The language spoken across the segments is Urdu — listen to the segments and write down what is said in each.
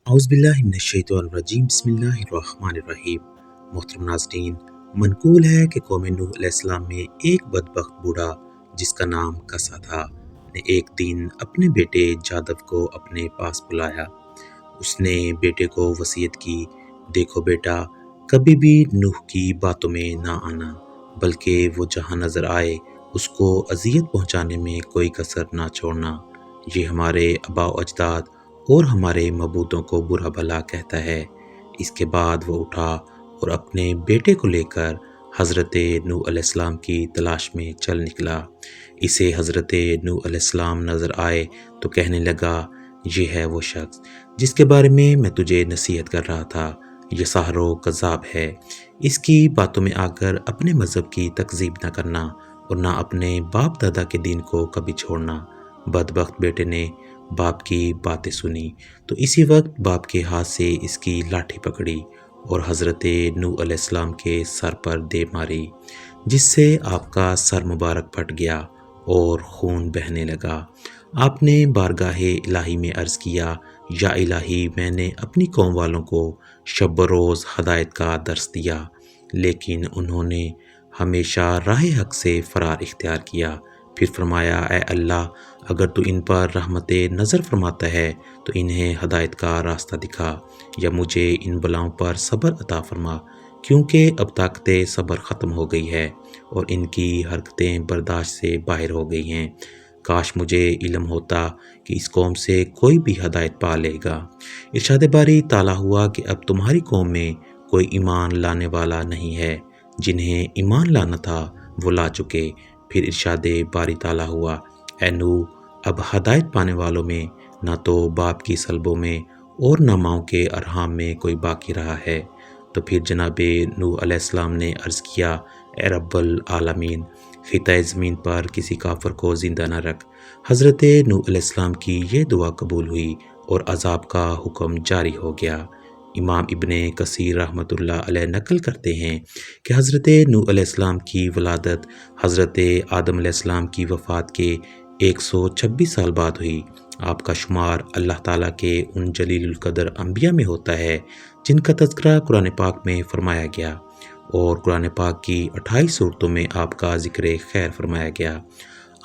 اعوذ باللہ من الشیطان الرجیم بسم اللہ الرحمن الرحیم۔ محترم ناظرین، منقول ہے کہ قوم نوح علیہ السلام میں ایک بدبخت بوڑھا جس کا نام کسا تھا نے ایک دن اپنے بیٹے جادب کو اپنے پاس بلایا۔ اس نے بیٹے کو وصیت کی، دیکھو بیٹا، کبھی بھی نوح کی باتوں میں نہ آنا، بلکہ وہ جہاں نظر آئے اس کو اذیت پہنچانے میں کوئی کسر نہ چھوڑنا۔ یہ ہمارے آباء و اجداد اور ہمارے معبودوں کو برا بھلا کہتا ہے۔ اس کے بعد وہ اٹھا اور اپنے بیٹے کو لے کر حضرت نوح علیہ السلام کی تلاش میں چل نکلا۔ اسے حضرت نوح علیہ السلام نظر آئے تو کہنے لگا، یہ ہے وہ شخص جس کے بارے میں تجھے نصیحت کر رہا تھا، یہ ساحر و کذاب ہے۔ اس کی باتوں میں آ کر اپنے مذہب کی تکذیب نہ کرنا اور نہ اپنے باپ دادا کے دین کو کبھی چھوڑنا۔ بدبخت بیٹے نے باپ کی باتیں سنی تو اسی وقت باپ کے ہاتھ سے اس کی لاٹھی پکڑی اور حضرت نوح علیہ السلام کے سر پر دے ماری، جس سے آپ کا سر مبارک پھٹ گیا اور خون بہنے لگا۔ آپ نے بارگاہ الہی میں عرض کیا، یا الہی، میں نے اپنی قوم والوں کو شب و روز ہدایت کا درس دیا، لیکن انہوں نے ہمیشہ راہ حق سے فرار اختیار کیا۔ پھر فرمایا، اے اللہ، اگر تو ان پر رحمت نظر فرماتا ہے تو انہیں ہدایت کا راستہ دکھا، یا مجھے ان بلاؤں پر صبر عطا فرما، کیونکہ اب طاقت صبر ختم ہو گئی ہے اور ان کی حرکتیں برداشت سے باہر ہو گئی ہیں۔ کاش مجھے علم ہوتا کہ اس قوم سے کوئی بھی ہدایت پا لے گا۔ ارشاد باری تعالیٰ ہوا کہ اب تمہاری قوم میں کوئی ایمان لانے والا نہیں ہے، جنہیں ایمان لانا تھا وہ لا چکے۔ پھر ارشاد باری تعالیٰ ہوا، اے نوح، اب ہدایت پانے والوں میں نہ تو باپ کی سلبوں میں اور نہ ماؤں کے ارحام میں کوئی باقی رہا ہے۔ تو پھر جناب نوح علیہ السلام نے عرض کیا، اے رب العالمین، خطۂ زمین پر کسی کافر کو زندہ نہ رکھ۔ حضرت نوح علیہ السلام کی یہ دعا قبول ہوئی اور عذاب کا حکم جاری ہو گیا۔ امام ابن کثیر رحمۃ اللہ علیہ نقل کرتے ہیں کہ حضرت نوح علیہ السلام کی ولادت حضرت آدم علیہ السلام کی وفات کے 126 سال بعد ہوئی۔ آپ کا شمار اللہ تعالیٰ کے ان جلیل القدر انبیاء میں ہوتا ہے جن کا تذکرہ قرآن پاک میں فرمایا گیا، اور قرآن پاک کی 28 صورتوں میں آپ کا ذکر خیر فرمایا گیا۔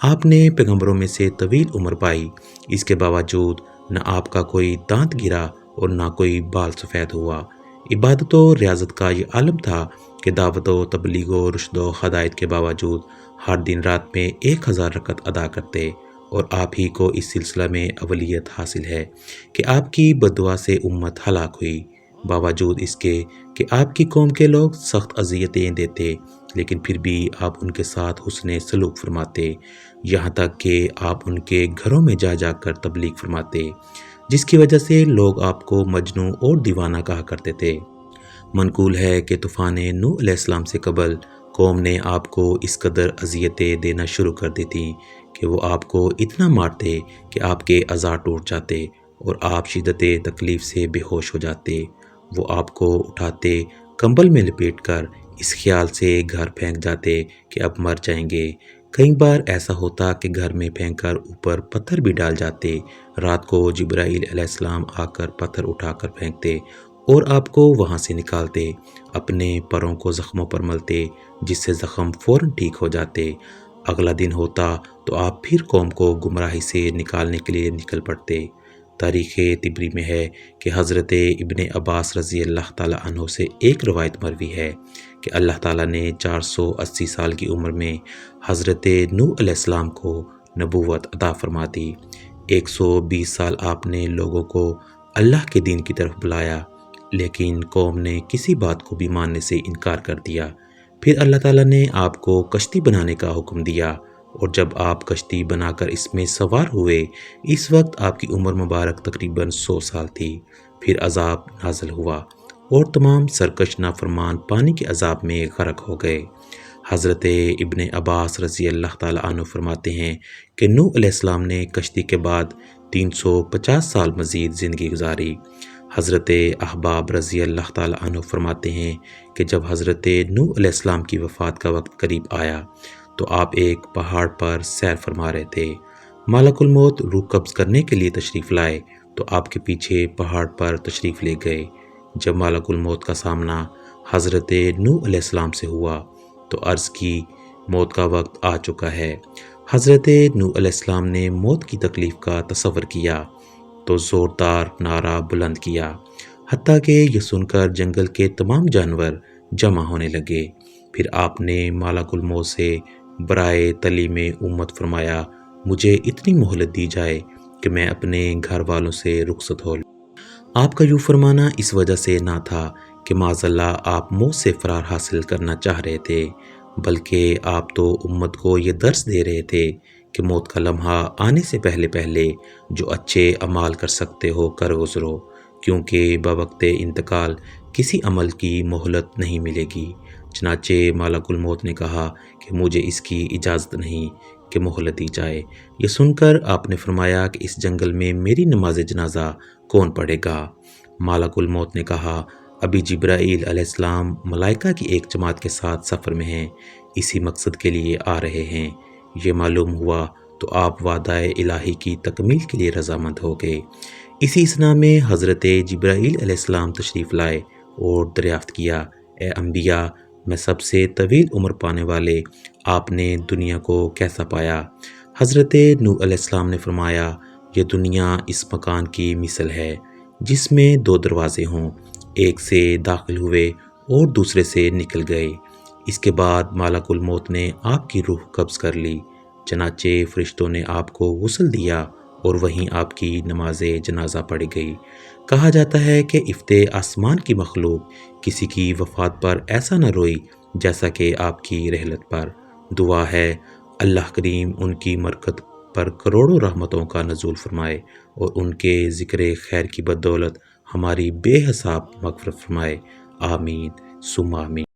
آپ نے پیغمبروں میں سے طویل عمر پائی، اس کے باوجود نہ آپ کا کوئی دانت گرا اور نہ کوئی بال سفید ہوا۔ عبادت و ریاضت کا یہ عالم تھا کہ دعوت و تبلیغ و رشد و ہدایت کے باوجود ہر دن رات میں 1000 رکعت ادا کرتے، اور آپ ہی کو اس سلسلہ میں اولیت حاصل ہے کہ آپ کی بددعا سے امت ہلاک ہوئی۔ باوجود اس کے کہ آپ کی قوم کے لوگ سخت اذیتیں دیتے، لیکن پھر بھی آپ ان کے ساتھ حسن سلوک فرماتے، یہاں تک کہ آپ ان کے گھروں میں جا جا کر تبلیغ فرماتے، جس کی وجہ سے لوگ آپ کو مجنوں اور دیوانہ کہا کرتے تھے۔ منقول ہے کہ طوفان نوح علیہ السلام سے قبل قوم نے آپ کو اس قدر اذیتیں دینا شروع کر دی تھیں کہ وہ آپ کو اتنا مارتے کہ آپ کے اعضاء ٹوٹ جاتے اور آپ شدت تکلیف سے بے ہوش ہو جاتے۔ وہ آپ کو اٹھاتے، کمبل میں لپیٹ کر اس خیال سے گھر پھینک جاتے کہ اب مر جائیں گے۔ کئی بار ایسا ہوتا کہ گھر میں پھینک کر اوپر پتھر بھی ڈال جاتے۔ رات کو جبرائیل علیہ السلام آ کر پتھر اٹھا کر پھینکتے اور آپ کو وہاں سے نکالتے، اپنے پروں کو زخموں پر ملتے، جس سے زخم فوراً ٹھیک ہو جاتے۔ اگلا دن ہوتا تو آپ پھر قوم کو گمراہی سے نکالنے کے لیے نکل پڑتے۔ تاریخ طبری میں ہے کہ حضرت ابن عباس رضی اللہ تعالیٰ عنہ سے ایک روایت مروی ہے کہ اللہ تعالیٰ نے 480 سال کی عمر میں حضرت نوح علیہ السلام کو نبوت عطا فرما دی۔ 120 سال آپ نے لوگوں کو اللہ کے دین کی طرف بلایا، لیکن قوم نے کسی بات کو بھی ماننے سے انکار کر دیا۔ پھر اللہ تعالیٰ نے آپ کو کشتی بنانے کا حکم دیا، اور جب آپ کشتی بنا کر اس میں سوار ہوئے، اس وقت آپ کی عمر مبارک تقریباً 100 سال تھی۔ پھر عذاب نازل ہوا اور تمام سرکش نافرمان پانی کے عذاب میں غرق ہو گئے۔ حضرت ابن عباس رضی اللہ تعالیٰ عنہ فرماتے ہیں کہ نوح علیہ السلام نے کشتی کے بعد 350 سال مزید زندگی گزاری۔ حضرت احباب رضی اللہ تعالیٰ عنہ فرماتے ہیں کہ جب حضرت نوح علیہ السلام کی وفات کا وقت قریب آیا تو آپ ایک پہاڑ پر سیر فرما رہے تھے۔ ملک الموت روح قبض کرنے کے لیے تشریف لائے تو آپ کے پیچھے پہاڑ پر تشریف لے گئے۔ جب ملک الموت کا سامنا حضرت نوح علیہ السلام سے ہوا تو عرض کی موت کا وقت آ چکا ہے۔ حضرت نوح علیہ السلام نے موت کی تکلیف کا تصور کیا تو زوردار نعرہ بلند کیا، حتیٰ کہ یہ سن کر جنگل کے تمام جانور جمع ہونے لگے۔ پھر آپ نے ملک الموت سے برائے تعلیم امت فرمایا، مجھے اتنی مہلت دی جائے کہ میں اپنے گھر والوں سے رخصت ہو لوں۔ آپ کا یوں فرمانا اس وجہ سے نہ تھا کہ معاذ اللہ آپ موت سے فرار حاصل کرنا چاہ رہے تھے، بلکہ آپ تو امت کو یہ درس دے رہے تھے کہ موت کا لمحہ آنے سے پہلے پہلے جو اچھے اعمال کر سکتے ہو کر گزرو، کیونکہ بوقت انتقال کسی عمل کی مہلت نہیں ملے گی۔ چنانچہ ملک الموت نے کہا کہ مجھے اس کی اجازت نہیں کہ مہلت دی جائے۔ یہ سن کر آپ نے فرمایا کہ اس جنگل میں میری نماز جنازہ کون پڑھے گا؟ ملک الموت نے کہا، ابھی جبرائیل علیہ السلام ملائکہ کی ایک جماعت کے ساتھ سفر میں ہیں، اسی مقصد کے لیے آ رہے ہیں۔ یہ معلوم ہوا تو آپ وعدہ الہی کی تکمیل کے لیے رضامند ہو گئے۔ اسی اثنا میں حضرت جبرائیل علیہ السلام تشریف لائے اور دریافت کیا، اے انبیاء، میں سب سے طویل عمر پانے والے آپ نے دنیا کو کیسا پایا؟ حضرت نوح علیہ السلام نے فرمایا، یہ دنیا اس مکان کی مثل ہے جس میں دو دروازے ہوں، ایک سے داخل ہوئے اور دوسرے سے نکل گئے۔ اس کے بعد ملک الموت نے آپ کی روح قبض کر لی، چنانچہ فرشتوں نے آپ کو غسل دیا اور وہیں آپ کی نماز جنازہ پڑھی گئی۔ کہا جاتا ہے کہ افتے آسمان کی مخلوق کسی کی وفات پر ایسا نہ روئی جیسا کہ آپ کی رحلت پر۔ دعا ہے اللہ کریم ان کی مرکت پر کروڑوں رحمتوں کا نزول فرمائے اور ان کے ذکر خیر کی بدولت ہماری بے حساب مغفرت فرمائے، آمین ثم آمین۔